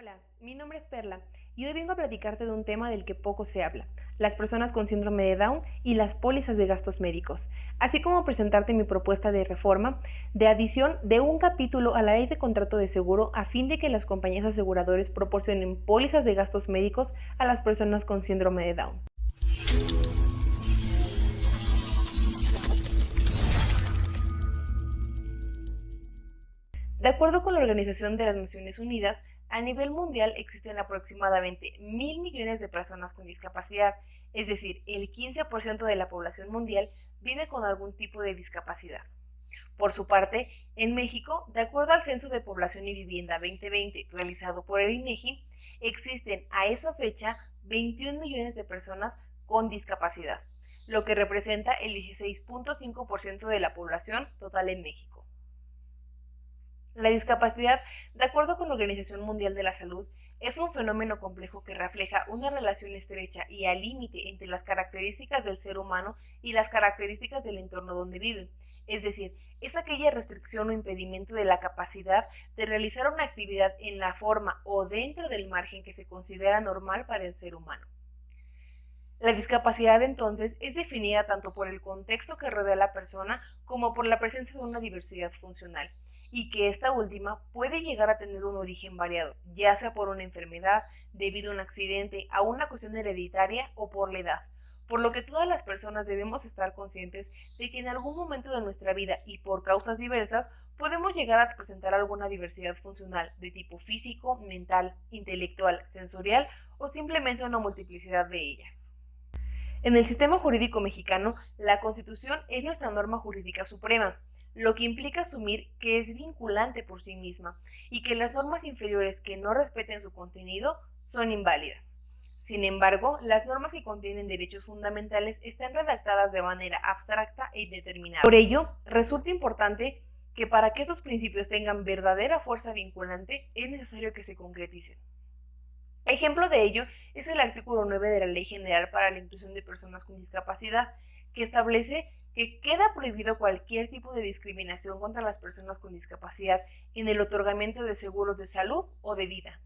Hola, mi nombre es Perla y hoy vengo a platicarte de un tema del que poco se habla, las personas con síndrome de Down y las pólizas de gastos médicos, así como presentarte mi propuesta de reforma de adición de un capítulo a la ley de contrato de seguro a fin de que las compañías aseguradoras proporcionen pólizas de gastos médicos a las personas con síndrome de Down. De acuerdo con la Organización de las Naciones Unidas, a nivel mundial existen aproximadamente 1.000 millones de personas con discapacidad, es decir, el 15% de la población mundial vive con algún tipo de discapacidad. Por su parte, en México, de acuerdo al Censo de Población y Vivienda 2020 realizado por el INEGI, existen a esa fecha 21 millones de personas con discapacidad, lo que representa el 16.5% de la población total en México. La discapacidad, de acuerdo con la Organización Mundial de la Salud, es un fenómeno complejo que refleja una relación estrecha y al límite entre las características del ser humano y las características del entorno donde vive. Es decir, es aquella restricción o impedimento de la capacidad de realizar una actividad en la forma o dentro del margen que se considera normal para el ser humano. La discapacidad entonces es definida tanto por el contexto que rodea a la persona como por la presencia de una diversidad funcional, y que esta última puede llegar a tener un origen variado, ya sea por una enfermedad, debido a un accidente, a una cuestión hereditaria o por la edad, por lo que todas las personas debemos estar conscientes de que en algún momento de nuestra vida y por causas diversas podemos llegar a presentar alguna diversidad funcional de tipo físico, mental, intelectual, sensorial o simplemente una multiplicidad de ellas. En el sistema jurídico mexicano, la Constitución es nuestra norma jurídica suprema, lo que implica asumir que es vinculante por sí misma y que las normas inferiores que no respeten su contenido son inválidas. Sin embargo, las normas que contienen derechos fundamentales están redactadas de manera abstracta e indeterminada. Por ello, resulta importante que para que estos principios tengan verdadera fuerza vinculante es necesario que se concreticen. Ejemplo de ello es el artículo 9 de la Ley General para la Inclusión de Personas con Discapacidad, que establece que queda prohibido cualquier tipo de discriminación contra las personas con discapacidad en el otorgamiento de seguros de salud o de vida.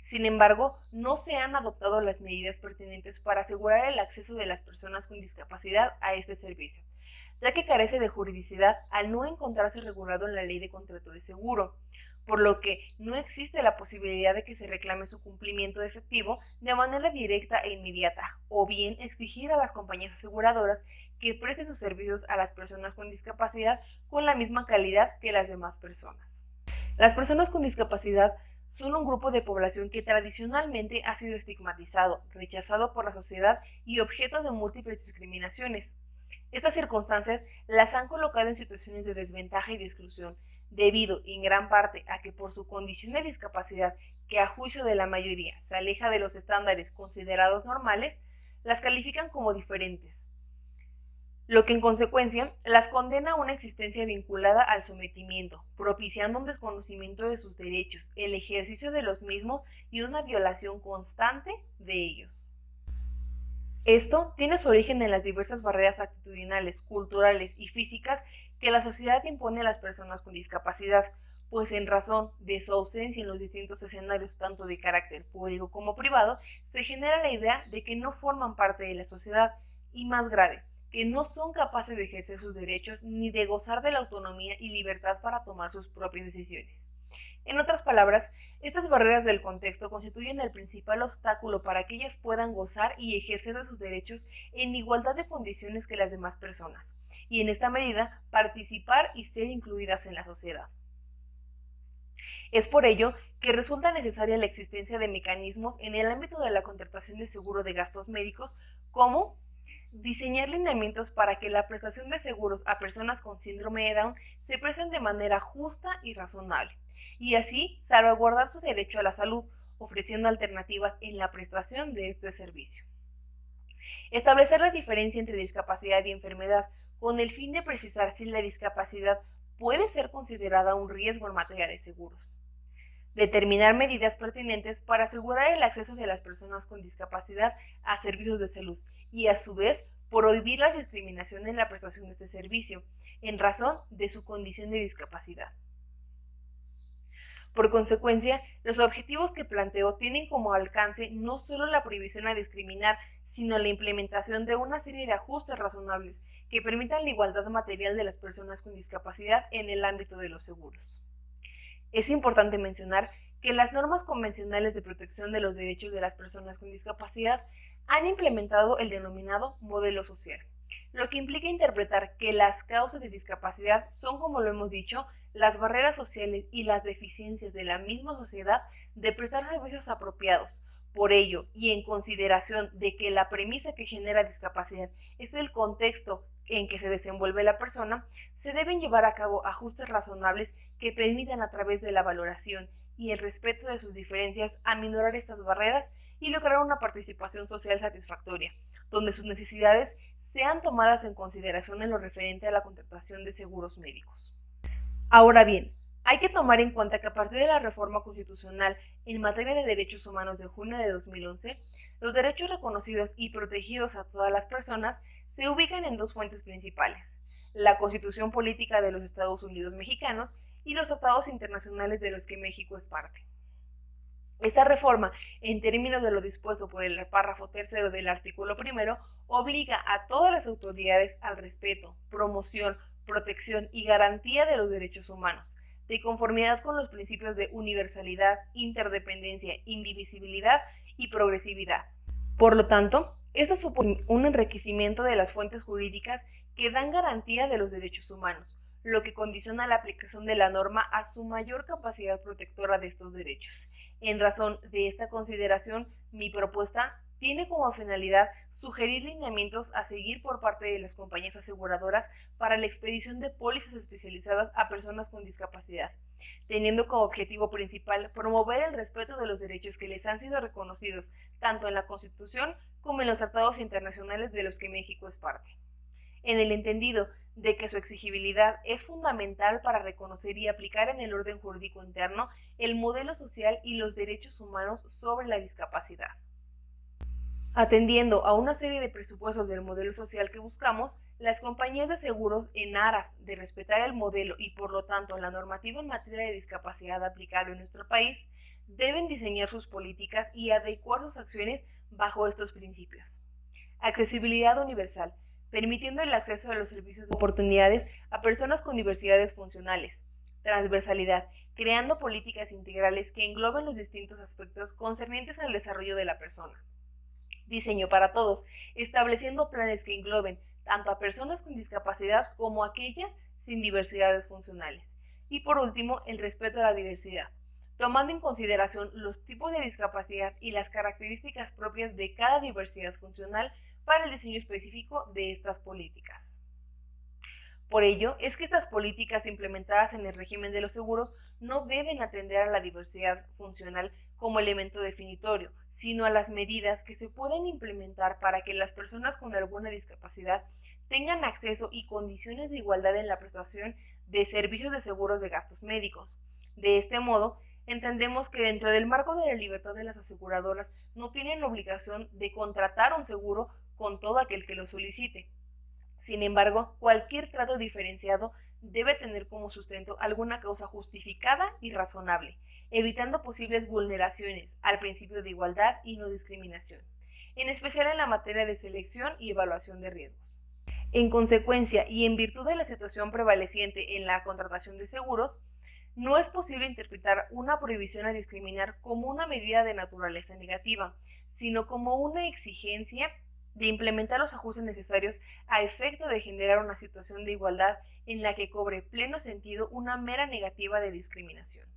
Sin embargo, no se han adoptado las medidas pertinentes para asegurar el acceso de las personas con discapacidad a este servicio, ya que carece de juridicidad al no encontrarse regulado en la Ley de Contrato de Seguro, por lo que no existe la posibilidad de que se reclame su cumplimiento efectivo de manera directa e inmediata, o bien exigir a las compañías aseguradoras que presten sus servicios a las personas con discapacidad con la misma calidad que las demás personas. Las personas con discapacidad son un grupo de población que tradicionalmente ha sido estigmatizado, rechazado por la sociedad y objeto de múltiples discriminaciones. Estas circunstancias las han colocado en situaciones de desventaja y de exclusión, debido en gran parte a que por su condición de discapacidad, que a juicio de la mayoría se aleja de los estándares considerados normales, las califican como diferentes, lo que en consecuencia las condena a una existencia vinculada al sometimiento, propiciando un desconocimiento de sus derechos, el ejercicio de los mismos y una violación constante de ellos. Esto tiene su origen en las diversas barreras actitudinales, culturales y físicas que la sociedad impone a las personas con discapacidad, pues en razón de su ausencia en los distintos escenarios, tanto de carácter público como privado, se genera la idea de que no forman parte de la sociedad y, más grave, que no son capaces de ejercer sus derechos ni de gozar de la autonomía y libertad para tomar sus propias decisiones. En otras palabras, estas barreras del contexto constituyen el principal obstáculo para que ellas puedan gozar y ejercer de sus derechos en igualdad de condiciones que las demás personas, y en esta medida participar y ser incluidas en la sociedad. Es por ello que resulta necesaria la existencia de mecanismos en el ámbito de la contratación de seguro de gastos médicos, como diseñar lineamientos para que la prestación de seguros a personas con síndrome de Down se presten de manera justa y razonable, y así salvaguardar su derecho a la salud, ofreciendo alternativas en la prestación de este servicio. Establecer la diferencia entre discapacidad y enfermedad con el fin de precisar si la discapacidad puede ser considerada un riesgo en materia de seguros. Determinar medidas pertinentes para asegurar el acceso de las personas con discapacidad a servicios de salud y, a su vez, prohibir la discriminación en la prestación de este servicio, en razón de su condición de discapacidad. Por consecuencia, los objetivos que planteó tienen como alcance no solo la prohibición a discriminar, sino la implementación de una serie de ajustes razonables que permitan la igualdad material de las personas con discapacidad en el ámbito de los seguros. Es importante mencionar que las normas convencionales de protección de los derechos de las personas con discapacidad han implementado el denominado modelo social, lo que implica interpretar que las causas de discapacidad son, como lo hemos dicho, las barreras sociales y las deficiencias de la misma sociedad de prestar servicios apropiados. Por ello, y en consideración de que la premisa que genera discapacidad es el contexto en que se desenvuelve la persona, se deben llevar a cabo ajustes razonables que permitan, a través de la valoración y el respeto de sus diferencias, aminorar estas barreras y lograr una participación social satisfactoria, donde sus necesidades sean tomadas en consideración en lo referente a la contratación de seguros médicos. Ahora bien, hay que tomar en cuenta que a partir de la reforma constitucional en materia de derechos humanos de junio de 2011, los derechos reconocidos y protegidos a todas las personas se ubican en dos fuentes principales: la Constitución Política de los Estados Unidos Mexicanos y los tratados internacionales de los que México es parte. Esta reforma, en términos de lo dispuesto por el párrafo tercero del artículo primero, obliga a todas las autoridades al respeto, promoción, protección y garantía de los derechos humanos, de conformidad con los principios de universalidad, interdependencia, indivisibilidad y progresividad. Por lo tanto, esto supone un enriquecimiento de las fuentes jurídicas que dan garantía de los derechos humanos, lo que condiciona la aplicación de la norma a su mayor capacidad protectora de estos derechos. En razón de esta consideración, mi propuesta tiene como finalidad sugerir lineamientos a seguir por parte de las compañías aseguradoras para la expedición de pólizas especializadas a personas con discapacidad, teniendo como objetivo principal promover el respeto de los derechos que les han sido reconocidos tanto en la Constitución como en los tratados internacionales de los que México es parte, en el entendido de que su exigibilidad es fundamental para reconocer y aplicar en el orden jurídico interno el modelo social y los derechos humanos sobre la discapacidad. Atendiendo a una serie de presupuestos del modelo social que buscamos, las compañías de seguros, en aras de respetar el modelo y por lo tanto la normativa en materia de discapacidad aplicable en nuestro país, deben diseñar sus políticas y adecuar sus acciones bajo estos principios. Accesibilidad universal, permitiendo el acceso a los servicios de oportunidades a personas con diversidades funcionales. Transversalidad, creando políticas integrales que engloben los distintos aspectos concernientes al desarrollo de la persona. Diseño para todos, estableciendo planes que engloben tanto a personas con discapacidad como a aquellas sin diversidades funcionales. Y por último, el respeto a la diversidad, tomando en consideración los tipos de discapacidad y las características propias de cada diversidad funcional para el diseño específico de estas políticas. Por ello, es que estas políticas implementadas en el régimen de los seguros no deben atender a la diversidad funcional como elemento definitorio, sino a las medidas que se pueden implementar para que las personas con alguna discapacidad tengan acceso y condiciones de igualdad en la prestación de servicios de seguros de gastos médicos. De este modo, entendemos que dentro del marco de la libertad de las aseguradoras no tienen la obligación de contratar un seguro con todo aquel que lo solicite. Sin embargo, cualquier trato diferenciado debe tener como sustento alguna causa justificada y razonable, evitando posibles vulneraciones al principio de igualdad y no discriminación, en especial en la materia de selección y evaluación de riesgos. En consecuencia, y en virtud de la situación prevaleciente en la contratación de seguros, no es posible interpretar una prohibición a discriminar como una medida de naturaleza negativa, sino como una exigencia de implementar los ajustes necesarios a efecto de generar una situación de igualdad en la que cobre pleno sentido una mera negativa de discriminación.